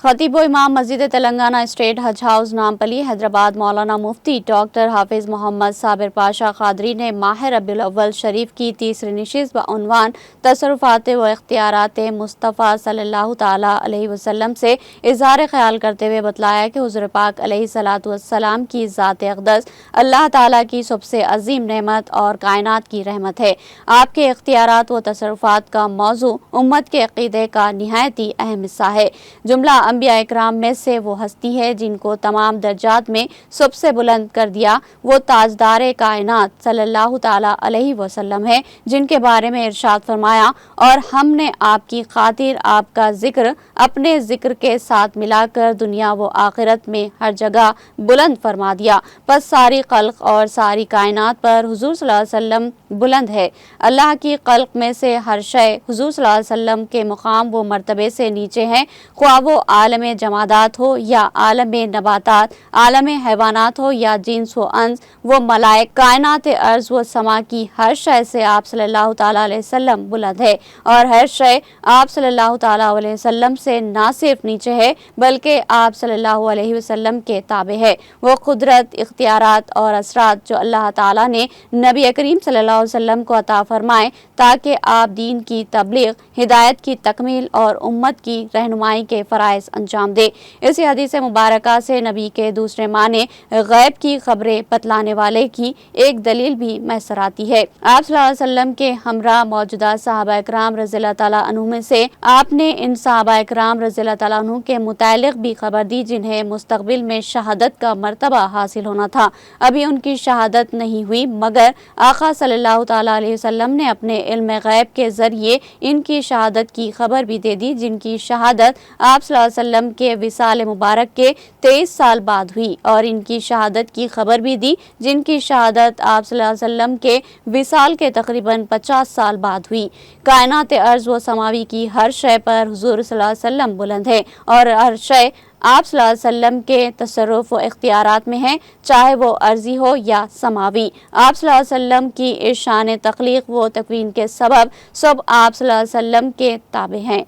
खतीब व इमाम मस्जिद तेलंगाना स्टेट हज हाउस नामपली हैदराबाद मौलाना मुफ्ती डॉक्टर हाफिज मोहम्मद साबिर पाशा कादरी ने माह रबीउल अव्वल शरीफ की तीसरी नशिस्त बउनवान तसर्रुफात व इख्तियारात मुस्तफ़ा सल्लल्लाहु ताला अलैहि वसल्लम से इज़हार ख्याल करते हुए बतलाया कि हुज़ूर पाक अलैहिस्सलातु वस्सलाम की ज़ात अक़दस अल्लाह ताला की सबसे अजीम नेमत और कायनात की रहमत है। आपके इख्तियारात व तसर्रुफात का मौजू उम्मत के अक़ीदे का निहायत ही अहम हिस्सा है। जुमला अंबिया इकराम में से वो हस्ती है जिनको तमाम दर्जात में सबसे बुलंद कर दिया, वो ताजदार कायनात सल्लल्लाहु ताला अलैहि वसल्लम है, जिनके बारे में इरशाद फरमाया, और हमने आपकी खातिर आपका जिक्र अपने जिक्र के साथ मिलाकर दुनिया व आखिरत में हर जगह बुलंद फरमा दिया। बस सारी खल्क और सारी कायनात पर हुजूर सल्लल्लाहु अलैहि वसल्लम बुलंद है। अल्लाह की खल्क में से हर शय हुजूर सल्लल्लाहु अलैहि वसल्लम के मुकाम व मर्तबे से नीचे है, ख्वाह वो आलम जमादात हो या आलम नबातात, आलम हैवानात हो या जिन्स व अंस व मलाइक, कायनात अर्ज व समा की हर शय से आप सल्लल्लाहु ताला अलैहि वसल्लम बुलंद है, और हर शय आप सल्लल्लाहु ताला अलैहि वसल्लम से ना सिर्फ नीचे है बल्कि आप सल्लल्लाहु अलैहि वसल्लम के ताबे है। वो कुदरत, इख्तियारात और असरात जो अल्लाह ताला ने नबी करीम सल्लल्लाहु अलैहि वसल्लम को अता फरमाए ताकि आप दीन की तबलीग, हिदायत की तकमील और उम्मत की रहनुमाई के फ़राइज़ अंजाम दे। इसी हदीस मुबारका से नबी के दूसरे माने गैब की खबरें बतलाने वाले की एक दलील भी मैसर आती है। आप सल्लल्लाहु अलैहि वसल्लम के हमरा मौजूदा सहाबा इकराम रज़ियल्लाहु ताला अन्हुम में से आपने इन सहाबा इकराम रज़ियल्लाहु ताला अन्हुम के मुतालिक भी खबर दी जिन्हें मुस्तक़बिल में शहादत का मर्तबा हासिल होना था। अभी उनकी शहादत नहीं हुई मगर आका सल्लल्लाहु ताला अलैहि वसल्लम ने अपने इल्म गैब के जरिए इनकी शहादत की खबर भी दे दी, जिनकी शहादत आप सल्लल्लाहु अलैहि वसल्लम के विसाल मुबारक के 23 साल बाद हुई, और इनकी शहादत की खबर भी दी जिनकी शहादत आप सल्लल्लाहु अलैहि वसल्लम के विसाल के तकरीबन 50 साल बाद हुई। कायनात अर्ज व समावी की हर शय पर हुजूर सल्लल्लाहु अलैहि वसल्लम बुलंद है, और हर शय आप सल्लल्लाहु अलैहि वसल्लम के तसर्रुफ व इख्तियारात में है, चाहे वो अर्जी हो या समावी। आप सल्लल्लाहु अलैहि वसल्लम की इस शान तख्लीक व तकवीन के सबब सब आप सल्लल्लाहु अलैहि वसल्लम के ताबे हैं।